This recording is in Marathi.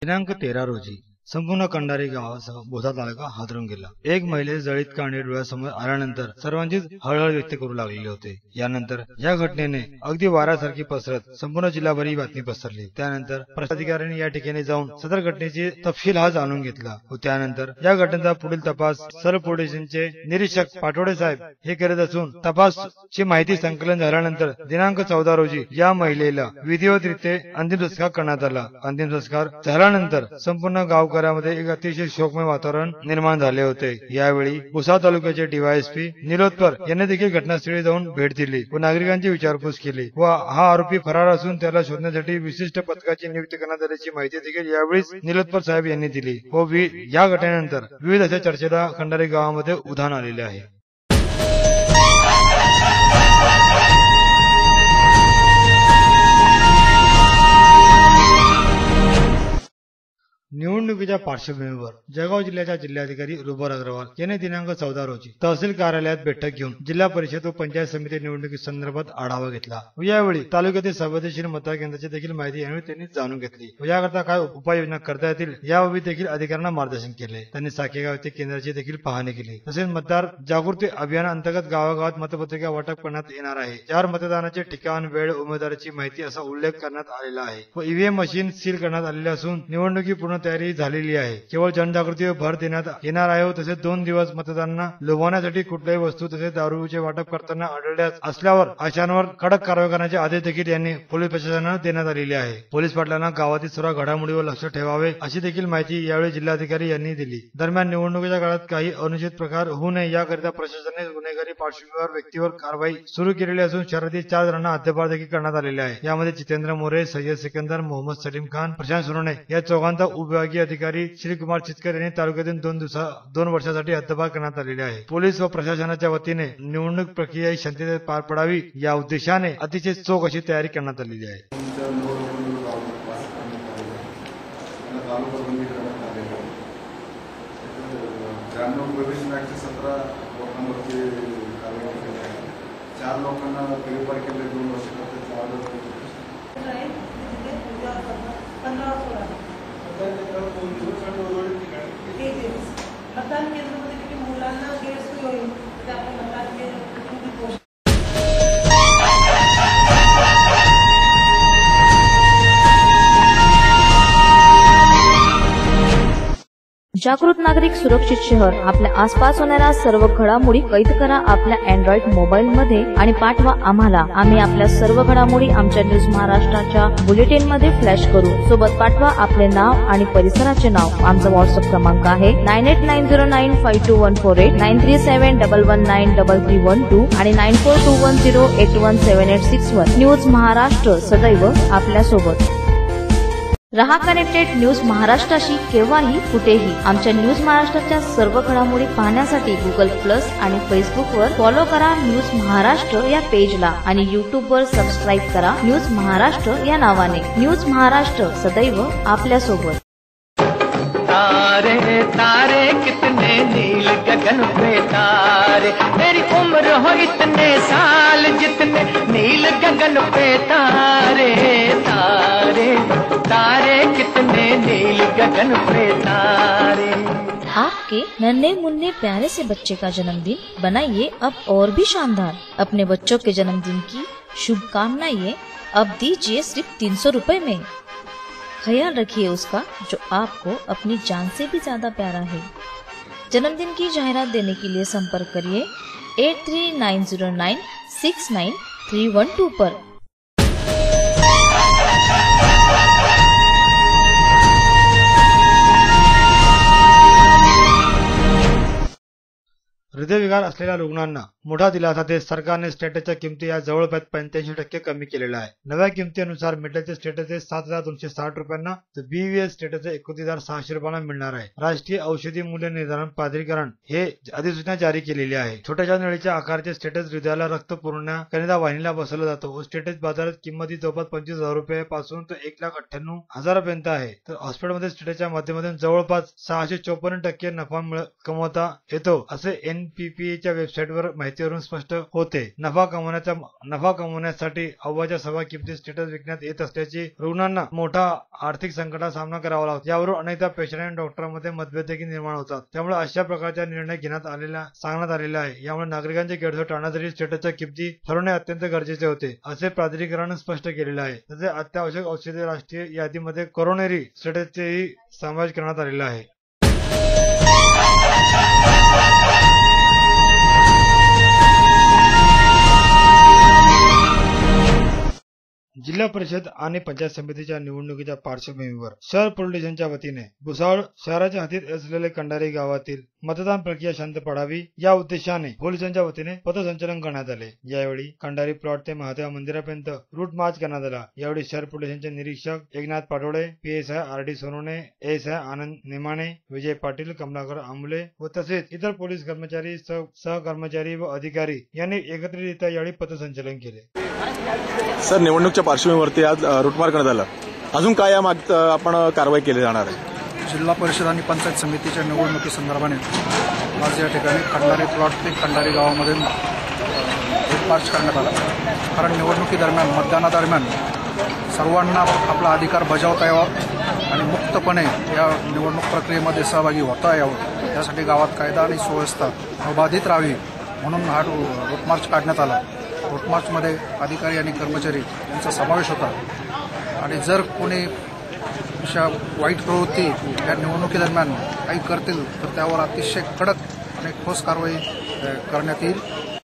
दिनांक 13 रोजी संपूर्ण कंडारी गावासह बोधा तालुका हादरून गेला। एक महिलेचे जळीत कांडे डोळ्यासमोर आल्यानंतर सर्वांचीच हळहळ व्यक्त करू लागलेले होते। यानंतर या घटनेने अगदी वाऱ्यासारखी पसरत संपूर्ण जिल्हाभर ही बातमी पसरली। त्यानंतर प्रशाधिकाऱ्यांनी या ठिकाणी जाऊन सदर घटनेची तपशील हा जाणून घेतला व त्यानंतर या घटनेचा पुढील तपास सर्व पोलीस स्टेशनचे निरीक्षक पाटोडे साहेब हे करत असून तपासची माहिती संकलन झाल्यानंतर दिनांक 14 रोजी या महिलेला विधिवतरित्या अंतिम संस्कार करण्यात आला। अंतिम संस्कार झाल्यानंतर संपूर्ण गावकऱ्यामध्ये एक अतिशय शोकमय वातावरण निर्माण झाले होते। यावेळी भुसावळ तालुक्याचे डीवायएसपी निलोत्पर यांनी देखील घटनास्थळी जाऊन भेट दिली व नागरिकांची विचारपूस केली व हा आरोपी फरार असून त्याला शोधण्यासाठी विशिष्ट पथकाची नियुक्ती करण्यात आल्याची माहिती देखील यावेळी निलोत्पर साहेब यांनी दिली व या घटनेनंतर विविध अशा चर्चेला खंडारी गावामध्ये उधाण आलेले आहे। निवडणुकीच्या पार्श्वभूमीवर जळगाव जिल्ह्याच्या जिल्हाधिकारी रुबल अग्रवाल यांनी दिनांक 14 रोजी तहसील कार्यालयात बैठक घेऊन जिल्हा परिषद व पंचायत समिती निवडणुकी संदर्भात आढावा घेतला व यावेळी तालुक्यातील संवेदनशील मतदार देखील माहिती यावेळी त्यांनी जाणून घेतली व याकरता काय उपाययोजना करता येतील याबाबत देखील अधिकाऱ्यांना मार्गदर्शन केले। त्यांनी साखेगाव येथे केंद्राची देखील पाहणी केली। तसेच मतदार जागृती अभियानाअंतर्गत गावागावात मतपत्रिका वाटप करण्यात येणार आहे। यावर मतदानाचे ठिकाण, वेळ, उमेदवाराची माहिती असा उल्लेख करण्यात आलेला आहे व ईव्हीएम मशीन सील करण्यात आलेले असून निवडणुकी पूर्ण तयारी झालेली आहे। केवळ जनजागृतीवर भर देण्यात येणार आहे। तसेच 2 दिवस मतदारांना लोभवण्यासाठी कुठल्याही वस्तू तसेच दारूचे वाटप करताना आढळल्यास असल्यावर अशांवर कडक कारवाई करण्याचे आदेश देखील यांनी पोलीस प्रशासनाला देण्यात आलेले आहे। पोलीस पाटलांना गावातील सर्व घडामोडीवर लक्ष ठेवावे अशी देखील माहिती यावेळी जिल्हाधिकारी यांनी दिली। दरम्यान निवडणुकीच्या काळात काही अनुचित प्रकार होऊ नये याकरिता प्रशासनाने गुन्हेगारी पार्श्वभूमीवर व्यक्तीवर कारवाई सुरू केलेली असून शहरातील 4 जणांना हद्दपार देखील करण्यात आलेले आहे। यामध्ये जितेंद्र मोरे, सय्यद सिकंदर, मोहम्मद सलीम खान, प्रशांत सोनवणे या चौघांचा उपविभागीय अधिकारी श्रीकुमार चितकर यांनी तालुक्यातून 2 वर्षासाठी हद्दपार करण्यात आलेले आहे। पोलीस व प्रशासनाच्या वतीने निवडणूक प्रक्रिया ही शांततेत पार पडावी या उद्देशाने अतिशय चोख अशी तयारी करण्यात आलेली आहे। चार लोकांना गिरफ्तार केले 2 वर्ष मतदान केंद्रामध्ये किती मुलांना गैरसोय होईल ते आपण मतदान केंद्र जागृत नागरिक सुरक्षित शहर। आपल्या आसपास होणाऱ्या सर्व घडामोडी कैद करा आपल्या अँड्रॉइड मोबाईल मध्ये आणि पाठवा आम्हाला। आम्ही आपल्या सर्व घडामोडी आमच्या न्यूज महाराष्ट्राच्या बुलेटिन मध्ये फ्लॅश करू। सोबत पाठवा आपले नाव आणि परिसराचे नाव। आमचा व्हॉट्सअप क्रमांक आहे 9890952148, 9371193312 आणि 9421081781। न्यूज महाराष्ट्र सदैव आपल्या सोबत। रहा कनेक्टेड न्यूज महाराष्ट्राशी केव्हाही कुठेही। आमच्या न्यूज महाराष्ट्राच्या सर्व घडामोडी पाहण्यासाठी गुगल प्लस आणि फेसबुक वर फॉलो करा न्यूज महाराष्ट्र या पेजला आणि YouTube वर सबस्क्राईब करा न्यूज महाराष्ट्र या नावाने। न्यूज महाराष्ट्र सदैव आपल्या सोबत। तारे तारे कितने नील गगन पे तारे, मेरी उम्र हो इतने साल जितने नील गगन पे तारे। तारे तारे कितने नील गगन पे तारे। आपके नन्हे मुन्ने प्यारे से बच्चे का जन्मदिन बनाइए अब और भी शानदार। अपने बच्चों के जन्मदिन की शुभकामनाएं अब दीजिए सिर्फ 300 रुपए में। ख्याल रखिए उसका जो आपको अपनी जान से भी ज्यादा प्यारा है। जन्मदिन की जाहिरात देने के लिए संपर्क करिए 8390969312 पर। हृदयविकार असलेल्या रुग्णांना मोठा दिलासा देत सरकारने स्टेटसच्या किमती या जवळपास 85% कमी केलेल्या आहे। नव्या किमतीनुसार मेटलचे स्टेटस 7260 रुपयांना तर BVS स्टेटस 21600 रुपयांना मिळणार आहे। राष्ट्रीय औषधी मूल्य निर्धारण प्राधिकरण हे अधिसूचना जारी केलेली आहे। छोट्याशा नळीच्या आकाराचे स्टेटस हृदयाला रक्त पुरवण्याकरिता वाहिनीला बसवला जातो व स्टेटस बाजारात किंमत जवळपास 25,000 रुपयापासून तर 1,98,000 पर्यंत आहे। तर हॉस्पिटलमध्ये स्टेटसच्या माध्यमातून जवळपास 654% नफा कमवता येतो असे NPPA च्या वेबसाईटवर माहिती माहितीवरून स्पष्ट होते. नफा कमवण्यासाठी अव्वाच्या सव्वा किमतीत स्टेटस विकण्यात येत असल्याची रुग्णांना मोठा आर्थिक संकटाचा सामना करावा लागतो. यावरून अनेकदा पेशंट आणि डॉक्टरांमध्ये मतभेद देखील निर्माण होतात. त्यामुळे अशा प्रकारचा निर्णय सांगण्यात आलेला आहे. यामुळे नागरिकांची गैरसोय टाळण्यासाठी स्टेटसच्या किमती ठरवणे अत्यंत गरजेचे होते, असे प्राधिकरणाने स्पष्ट केलेले आहे. तसेच अत्यावश्यक औषधे राष्ट्रीय यादीमध्ये कोरोनरी स्टेटसचेही समावेश करण्यात आलेला आहे. जिल्हा परिषद आणि पंचायत समितीच्या निवडणुकीच्या पार्श्वभूमीवर शहर पोलीस स्टेशनच्या वतीने भुसावळ शहराच्या हद्दीत असलेले कंडारी गावातील मतदान प्रक्रिया शांत पडावी या उद्देशाने पोलिसांच्या वतीने पथसंचलन करण्यात आले. यावेळी कंडारी प्लॉट ते महादेव मंदिरापर्यंत रूट मार्च करण्यात आला. यावेळी शहर पोलीस स्टेशनचे निरीक्षक Eknath Patole, PSI R D. Sonawane, ASI Anand Nemane, Vijay Patil, Kamlakar Ambale व तसेच इतर पोलीस कर्मचारी, सहकर्मचारी व अधिकारी यांनी एकत्रितरित्या यावेळी पथसंचलन केले. सर, निवडणूकच्या पार्श्वभूमीवरती आज रूटमार्क करण्यात आलं. अजून काय या आपण कारवाई केली जाणार आहे? जिल्हा परिषद आणि पंचायत समितीच्या निवडणुकी संदर्भाने आज या ठिकाणी कंडारी प्लॉट ते कंडारी गावामध्ये रूट मार्च करण्यात आला. कारण निवडणुकीदरम्यान, मतदानादरम्यान सर्वांना आपला अधिकार बजावता यावा आणि मुक्तपणे या निवडणूक प्रक्रियेमध्ये सहभागी होता यावं, यासाठी गावात कायदा आणि सुव्यवस्था अबाधित राहावी म्हणून हा रूट मार्च काढण्यात आला. रूट मार्चमध्ये अधिकारी आणि कर्मचारी यांचा समावेश होता आणि जर कोणी अशा वाईट प्रवृत्ती या निवडणुकीदरम्यान काही करतील तर त्यावर अतिशय कडक आणि ठोस कारवाई करण्यात येईल.